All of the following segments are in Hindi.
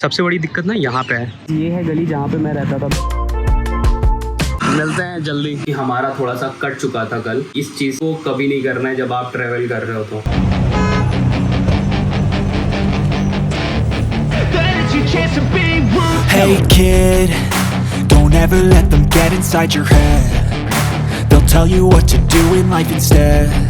सबसे बड़ी दिक्कत ना यहाँ पे है, ये है गली जहाँ पे मैं रहता था। मिलते हैं जल्दी। कि हमारा थोड़ा सा कट चुका था कल, इस चीज़ को कभी नहीं करना है जब आप ट्रेवल कर रहे हो तो। Hey kid, don't ever let them get inside your head. They'll tell you what to do in life instead.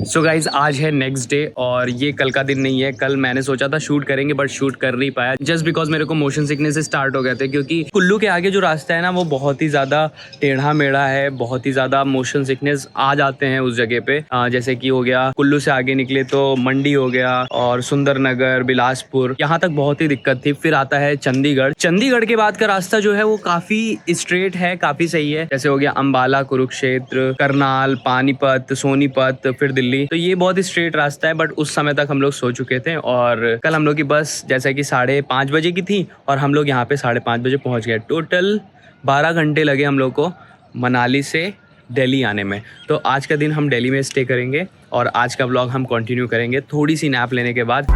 So guys आज है नेक्स्ट डे और ये कल का दिन नहीं है। कल मैंने सोचा था शूट करेंगे बट शूट कर नहीं पाया जस्ट बिकॉज मेरे को मोशन सिकनेस से स्टार्ट हो गए थे, क्योंकि कुल्लू के आगे जो रास्ता है ना वो बहुत ही ज़्यादा टेढ़ा मेढ़ा है, बहुत ही ज़्यादा मोशन सिकनेस आ जाते हैं उस जगह पे। जैसे कि हो गया कुल्लू से आगे निकले तो मंडी हो गया और सुंदरनगर, बिलासपुर, यहाँ तक बहुत ही दिक्कत थी। फिर आता है चंडीगढ़। चंडीगढ़ के बाद का रास्ता जो है वो काफ़ी स्ट्रेट है, काफ़ी सही है। जैसे हो गया अंबाला, कुरुक्षेत्र, करनाल, पानीपत, सोनीपत, फिर दिल्ली। तो ये बहुत ही स्ट्रेट रास्ता है बट उस समय तक हम लोग सो चुके थे। और कल हम लोग की बस जैसा कि 5:30 बजे की थी और हम लोग यहाँ पे 5:30 बजे पहुँच गए। टोटल 12 घंटे लगे हम लोग को मनाली से दिल्ली आने में। तो आज का दिन हम दिल्ली में स्टे करेंगे और आज का व्लॉग हम कंटिन्यू करेंगे थोड़ी सी नैप लेने के बाद।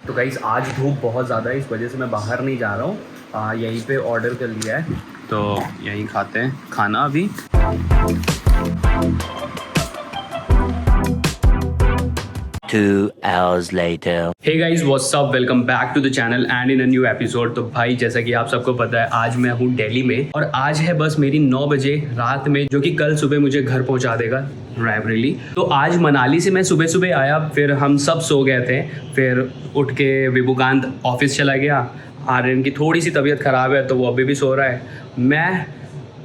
तो गाइस आज धूप बहुत ज़्यादा है, इस वजह से मैं बाहर नहीं जा रहा हूँ। यहीं पे ऑर्डर कर लिया है तो यहीं खाते हैं खाना अभी। Two hours later. Hey guys, what's up? Welcome back to the channel and in a new episode। तो भाई जैसा कि आप सबको पता है आज मैं हूँ दिल्ली में और आज है बस मेरी 9 बजे रात में, जो कि कल सुबह मुझे घर पहुँचा देगा रायबरेली। तो आज मनाली से मैं सुबह सुबह आया, फिर हम सब सो गए थे। फिर उठ के विभुकांत ऑफिस चला गया। आर्यन की थोड़ी सी तबीयत ख़राब है तो वो अभी भी सो रहा है। मैं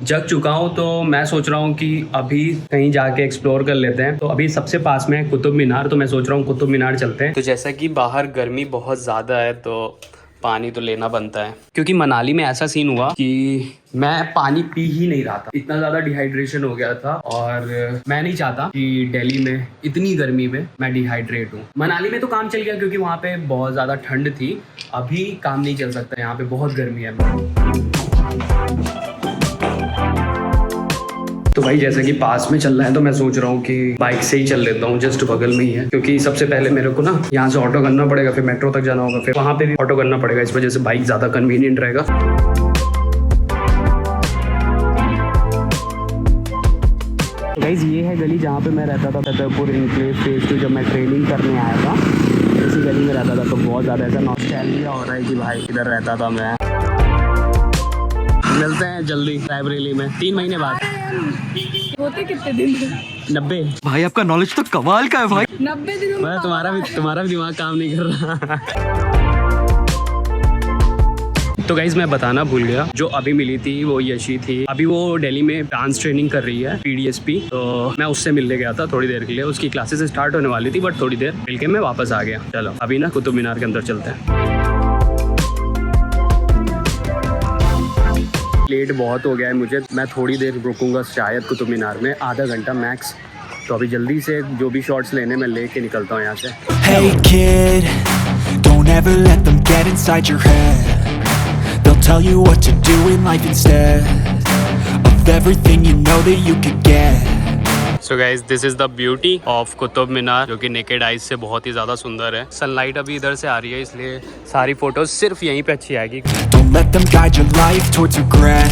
जग चुका हूँ तो मैं सोच रहा हूँ कि अभी कहीं जाके एक्सप्लोर कर लेते हैं। तो अभी सबसे पास में है कुतुब मीनार, तो मैं सोच रहा हूँ कुतुब मीनार चलते हैं। तो जैसा कि बाहर गर्मी बहुत ज़्यादा है तो पानी तो लेना बनता है, क्योंकि मनाली में ऐसा सीन हुआ कि मैं पानी पी ही नहीं रहा था, इतना ज़्यादा डिहाइड्रेशन हो गया था। और मैं नहीं चाहता कि दिल्ली में इतनी गर्मी में मैं डिहाइड्रेट हूँ। मनाली में तो काम चल गया क्योंकि वहाँ पे बहुत ज़्यादा ठंड थी, अभी काम नहीं चल सकता, यहाँ पे बहुत गर्मी है। तो भाई जैसा कि पास में चल रहा है तो मैं सोच रहा हूँ कि बाइक से ही चल लेता हूँ, जस्ट बगल में ही है। क्योंकि सबसे पहले मेरे को ना यहाँ से ऑटो करना पड़ेगा, फिर मेट्रो तक जाना होगा, फिर वहाँ पे भी ऑटो करना पड़ेगा। इस वजह से बाइक ज़्यादा कन्वीनियंट रहेगा। गाइस ये है गली जहाँ पे मैं रहता था, छतरपुर इनक्लेव फेज 2। जब मैं ट्रेनिंग करने आया था इसी गली में रहता था, तो बहुत ज़्यादा ऐसा नॉस्टैल्जिया हो रहा है कि भाई इधर रहता था मैं। मिलते हैं जल्दी रायबरेली में 3 महीने बाद। होते कितने दिन? 90। भाई आपका नॉलेज तो कमाल का है भाई। 90 दिनों में तुम्हारा भी दिमाग काम नहीं कर रहा। तो गाइज मैं बताना भूल गया, जो अभी मिली थी वो यशी थी। अभी वो दिल्ली में डांस ट्रेनिंग कर रही है, PDSP। तो मैं उससे मिलने गया था थोड़ी देर के लिए। उसकी क्लासेस स्टार्ट होने वाली थी बट थोड़ी देर मिल के मैं वापस आ गया। चलो अभी ना कुतुब मीनार के अंदर चलते हैं। लेट बहुत हो गया है मुझे, मैं थोड़ी देर रुकूंगा शायद कुतुब मीनार में, आधा घंटा मैक्स। तो अभी जल्दी से जो भी शॉट्स लेने मैं लेके निकलता हूँ यहाँ से। Hey kid, don't ever let them get inside your head. They'll tell you what to do in life instead of everything you know that you could get. So guys, this is the beauty of Qutub Minar, जो कि नेकेड आइज से बहुत ही ज़्यादा सुंदर है। सनलाइट अभी इधर से आ रही है इसलिए सारी फोटोज सिर्फ यहीं पे अच्छी आएगी। Don't let them guide your life towards regret.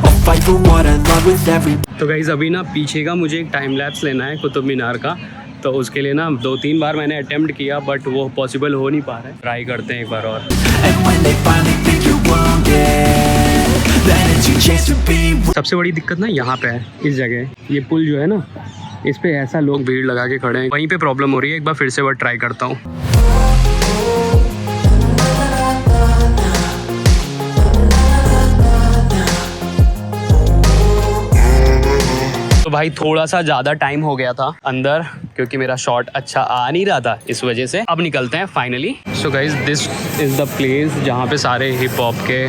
I'll fight for what I love with every. तो गाइज अभी ना पीछे का मुझे एक टाइम लैप्स लेना है कुतुब मीनार का। तो उसके लिए ना 2-3 बार मैंने अटेम्प्ट किया बट वो पॉसिबल हो नहीं पा रहा है। ट्राई करते हैं एक बार और। And when they finally think you're wounded, then it's your chance to be. सबसे बड़ी दिक्कत ना यहाँ पे है, इस जगह ये पुल जो है ना, इस पे ऐसा लोग भीड़ लगा के खड़े हैं, वहीं पे प्रॉब्लम हो रही है। एक बार फिर से वो ट्राई करता हूँ। तो भाई थोड़ा सा ज़्यादा टाइम हो गया था अंदर, क्योंकि मेरा शॉट अच्छा आ नहीं रहा था, इस वजह से। अब निकलते हैं finally. So guys this is the place जहाँ पे सारे हिप हॉप के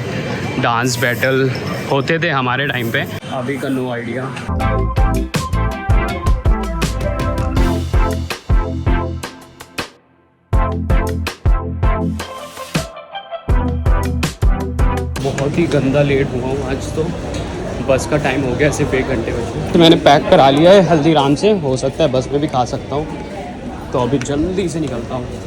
डांस बैटल होते थे हमारे टाइम पे। अभी का नो आइडिया। बहुत ही गंदा लेट हुआ हूँ आज तो। बस का टाइम हो गया सिर्फ 1 घंटे बचे। तो मैंने पैक करा लिया है हल्दीराम से, हो सकता है बस में भी खा सकता हूँ। तो अभी जल्दी से निकलता हूँ।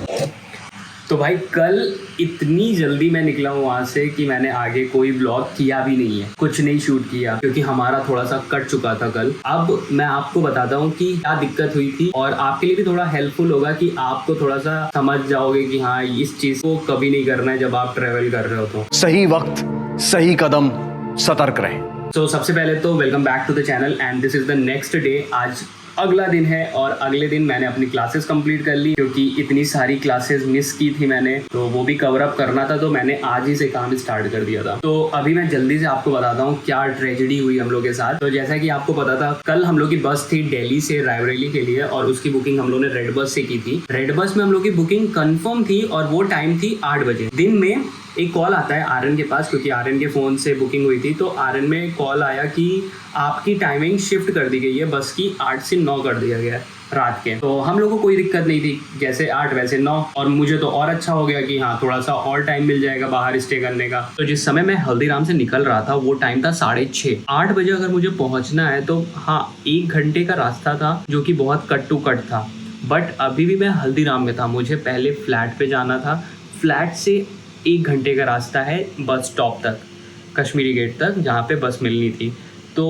तो भाई कल इतनी जल्दी मैं निकला हूँ वहाँ से कि मैंने आगे कोई ब्लॉग किया भी नहीं है, कुछ नहीं शूट किया, क्योंकि हमारा थोड़ा सा कट चुका था कल। अब मैं आपको बताता हूँ कि क्या दिक्कत हुई थी, और आपके लिए भी थोड़ा हेल्पफुल होगा कि आपको थोड़ा सा समझ जाओगे कि हाँ इस चीज को कभी नहीं करना है जब आप ट्रेवल कर रहे हो। तो सही वक्त सही कदम, सतर्क रहें। तो सबसे पहले तो welcome back to the channel and this is the next day. आज अगला दिन है और अगले दिन मैंने अपनी क्लासेस कंप्लीट कर ली, क्योंकि इतनी सारी क्लासेस मिस की थी मैंने, तो वो भी कवर अप करना था, तो मैंने आज ही से काम स्टार्ट कर दिया था। तो अभी मैं जल्दी से आपको बताता हूँ क्या ट्रेजेडी हुई हम लोग के साथ। तो जैसा कि आपको पता था, कल हम लोग की बस थी दिल्ली से रायबरेली के लिए, और उसकी बुकिंग हम लोग ने रेड बस से की थी। रेड बस में हम लोग की बुकिंग कंफर्म थी और वो टाइम थी 8 बजे। दिन में एक कॉल आता है आर्यन के पास, क्योंकि आर्यन के फ़ोन से बुकिंग हुई थी, तो आर्यन में कॉल आया कि आपकी टाइमिंग शिफ्ट कर दी गई है, बस की 8 से 9 कर दिया गया है रात के। तो हम लोग को कोई दिक्कत नहीं थी, जैसे 8 वैसे 9, और मुझे तो और अच्छा हो गया कि हाँ थोड़ा सा और टाइम मिल जाएगा बाहर स्टे करने का। तो जिस समय मैं हल्दीराम से निकल रहा था वो टाइम था 6:30। 8 बजे अगर मुझे पहुँचना है तो हाँ 1 घंटे का रास्ता था, जो कि बहुत कट टू कट था। बट अभी भी मैं हल्दीराम में था, मुझे पहले फ्लैट पे जाना था। फ्लैट से 1 घंटे का रास्ता है बस स्टॉप तक, कश्मीरी गेट तक, जहाँ पे बस मिलनी थी। तो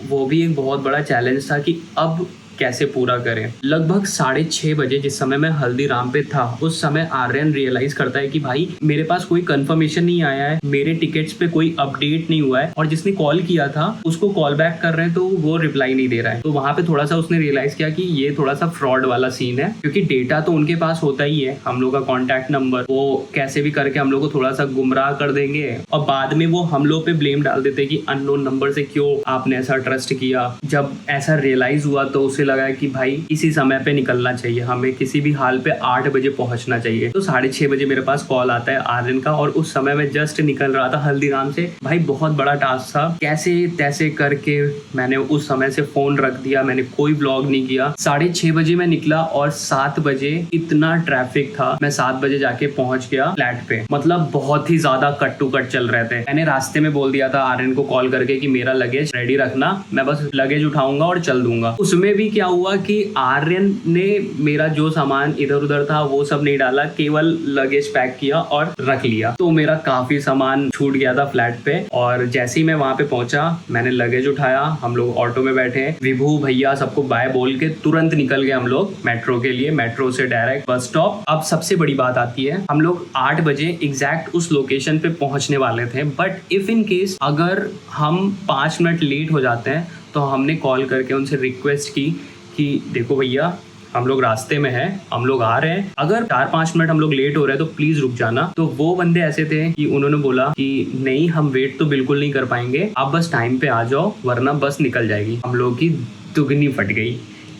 वो भी एक बहुत बड़ा चैलेंज था कि अब कैसे पूरा करें। लगभग 6:30 बजे जिस समय मैं हल्दीराम पे था, उस समय आर्यन रियलाइज करता है कि भाई मेरे पास कोई कंफर्मेशन नहीं आया है, मेरे टिकट्स पे कोई अपडेट नहीं हुआ है, और जिसने कॉल किया था उसको कॉल बैक कर रहे हैं तो वो रिप्लाई नहीं दे रहा है। तो वहाँ पे थोड़ा सा उसने रियलाइज किया कि ये थोड़ा सा फ्रॉड वाला सीन है, क्योंकि डेटा तो उनके पास होता ही है, हम लोग का कॉन्टैक्ट नंबर, वो कैसे भी करके हम लोग को थोड़ा सा गुमराह कर देंगे, और बाद में वो हम लोग पे ब्लेम डाल देते कि अननोन नंबर से क्यों आपने ऐसा ट्रस्ट किया। जब ऐसा रियलाइज हुआ तो उसे लगा कि भाई इसी समय पे निकलना चाहिए, हमें किसी भी हाल पे 8 बजे पहुंचना चाहिए। तो 6:30 बजे मेरे पास कॉल आता है आर्यन का, और उस समय मैं जस्ट निकल रहा था हल्दीराम से। भाई बहुत बड़ा टास्क था, कैसे तैसे करके मैंने उस समय से फोन रख दिया, मैंने कोई ब्लॉग नहीं किया। 6:30 बजे मैं निकला और 7 बजे इतना ट्रैफिक था, मैं 7 बजे जाके पहुंच गया फ्लैट पे। मतलब बहुत ही ज्यादा कट टू कट चल रहे थे। मैंने रास्ते में बोल दिया था आर्यन को कॉल करके कि मेरा लगेज रेडी रखना, मैं बस लगेज उठाऊंगा और चल दूंगा। उसमें भी क्या हुआ कि आर्यन ने मेरा जो सामान इधर उधर था वो सब नहीं डाला, केवल लगेज पैक किया और रख लिया। तो मेरा काफी सामान छूट गया था फ्लैट पे। और जैसे ही मैं वहां पे पहुंचा, मैंने लगेज उठाया, हम लोग ऑटो में बैठे, विभू भैया सबको बाय बोल के तुरंत निकल गए हम लोग मेट्रो के लिए, मेट्रो से डायरेक्ट बस स्टॉप। अब सबसे बड़ी बात आती है, हम लोग 8 बजे एग्जैक्ट उस लोकेशन पे पहुंचने वाले थे, बट इफ इन केस अगर हम 5 मिनट लेट हो जाते हैं तो हमने कॉल करके उनसे रिक्वेस्ट की कि देखो भैया हम लोग रास्ते में हैं, हम लोग आ रहे हैं, अगर 4-5 मिनट हम लोग लेट हो रहे हैं तो प्लीज रुक जाना। तो वो बंदे ऐसे थे कि उन्होंने बोला कि नहीं हम वेट तो बिल्कुल नहीं कर पाएंगे, आप बस टाइम पे आ जाओ वरना बस निकल जाएगी। हम लोग की दुगनी फट गई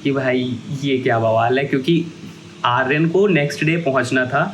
कि भाई ये क्या बवाल है, क्योंकि आर्यन को नेक्स्ट डे पहुंचना था।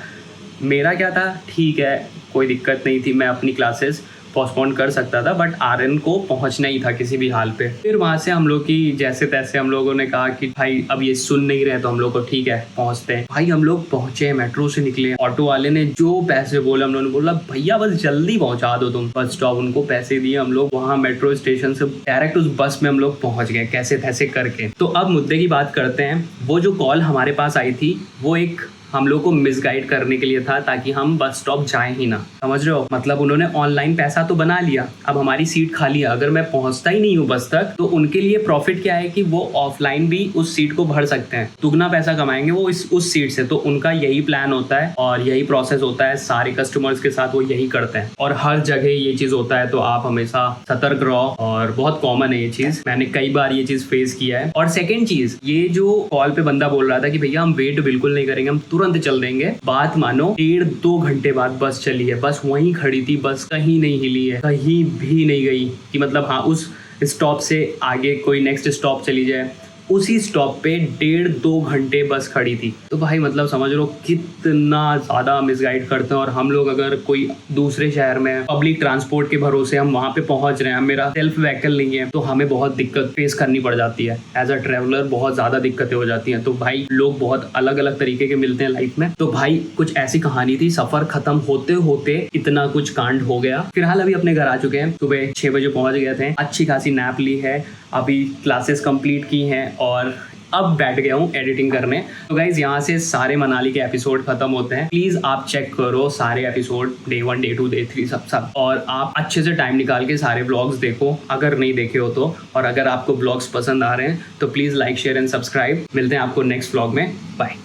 मेरा क्या था, ठीक है कोई दिक्कत नहीं थी, मैं अपनी क्लासेस पोस्टपोन कर सकता था, बट आर्यन को पहुंचना ही था किसी भी हाल पे। फिर वहां से हम लोग की जैसे तैसे हम लोगों ने कहा कि भाई अब ये सुन नहीं रहे तो हम लोग को ठीक है पहुंचते हैं। भाई हम लोग पहुंचे, मेट्रो से निकले, ऑटो वाले ने जो पैसे बोले हम लोगों ने बोला भैया बस जल्दी पहुंचा दो तुम बस स्टॉप। उनको पैसे दिए, हम लोग वहाँ मेट्रो स्टेशन से डायरेक्ट उस बस में हम लोग पहुंच गए कैसे तैसे करके। तो अब मुद्दे की बात करते हैं। वो जो कॉल हमारे पास आई थी वो एक हम लोग को मिसगाइड करने के लिए था, ताकि हम बस स्टॉप जाएं ही ना, समझ रहे हो। मतलब उन्होंने ऑनलाइन पैसा तो बना लिया, अब हमारी सीट खाली है, अगर मैं पहुंचता ही नहीं हूँ बस तक तो उनके लिए प्रॉफिट क्या है कि वो ऑफलाइन भी उस सीट को भर सकते हैं, दुगना पैसा कमाएंगे वो उस सीट से। तो उनका यही प्लान होता है और यही प्रोसेस होता है, सारे कस्टमर्स के साथ वो यही करते हैं, और हर जगह ये चीज होता है। तो आप हमेशा सतर्क रहो, और बहुत कॉमन है ये चीज, मैंने कई बार ये चीज फेस किया है। और सेकेंड चीज, ये जो कॉल पे बंदा बोल रहा था कि भैया हम वेट बिल्कुल नहीं करेंगे, हम तुरंत चल देंगे, बात मानो 1.5-2 घंटे बाद बस चली है, बस वहीं खड़ी थी, बस कहीं नहीं हिली है, कहीं भी नहीं गई कि मतलब हाँ उस स्टॉप से आगे कोई नेक्स्ट स्टॉप चली जाए, उसी स्टॉप पे 1.5-2 घंटे बस खड़ी थी। तो भाई मतलब समझ लो कितना ज़्यादा मिसगाइड करते हैं। और हम लोग अगर कोई दूसरे शहर में पब्लिक ट्रांसपोर्ट के भरोसे हम वहाँ पे पहुँच रहे हैं, मेरा सेल्फ व्हीकल नहीं है, तो हमें बहुत दिक्कत फेस करनी पड़ जाती है। एज अ ट्रेवलर बहुत ज़्यादा दिक्कतें हो जाती हैं। तो भाई लोग बहुत अलग अलग तरीके के मिलते हैं लाइफ में। तो भाई कुछ ऐसी कहानी थी, सफ़र खत्म होते होते इतना कुछ कांड हो गया। फिलहाल अभी अपने घर आ चुके हैं, सुबह 6 बजे पहुँच गए थे, अच्छी खासी नैप ली है, अभी क्लासेस कंप्लीट की हैं और अब बैठ गया हूँ एडिटिंग करने। तो गाइज यहाँ से सारे मनाली के एपिसोड खत्म होते हैं। प्लीज आप चेक करो सारे एपिसोड, डे 1, डे 2, डे 3 सब, और आप अच्छे से टाइम निकाल के सारे व्लॉग्स देखो अगर नहीं देखे हो तो। और अगर आपको व्लॉग्स पसंद आ रहे हैं तो please like, share and subscribe. मिलते हैं आपको नेक्स्ट व्लॉग में। बाय।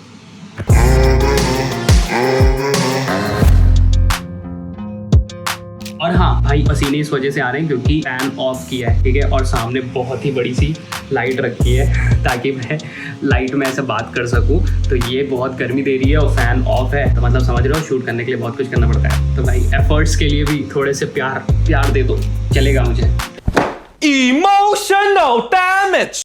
और हाँ भाई, पसीने इस वजह से आ रहे हैं क्योंकि फैन ऑफ किया है, ठीक है। और सामने बहुत ही बड़ी सी लाइट रखी है ताकि मैं लाइट में ऐसे बात कर सकूं। तो ये बहुत गर्मी दे रही है और फैन ऑफ है, तो मतलब समझ रहे हो, शूट करने के लिए बहुत कुछ करना पड़ता है। तो भाई एफर्ट्स के लिए भी थोड़े से प्यार दे दो, चलेगा मुझे। Emotional damage.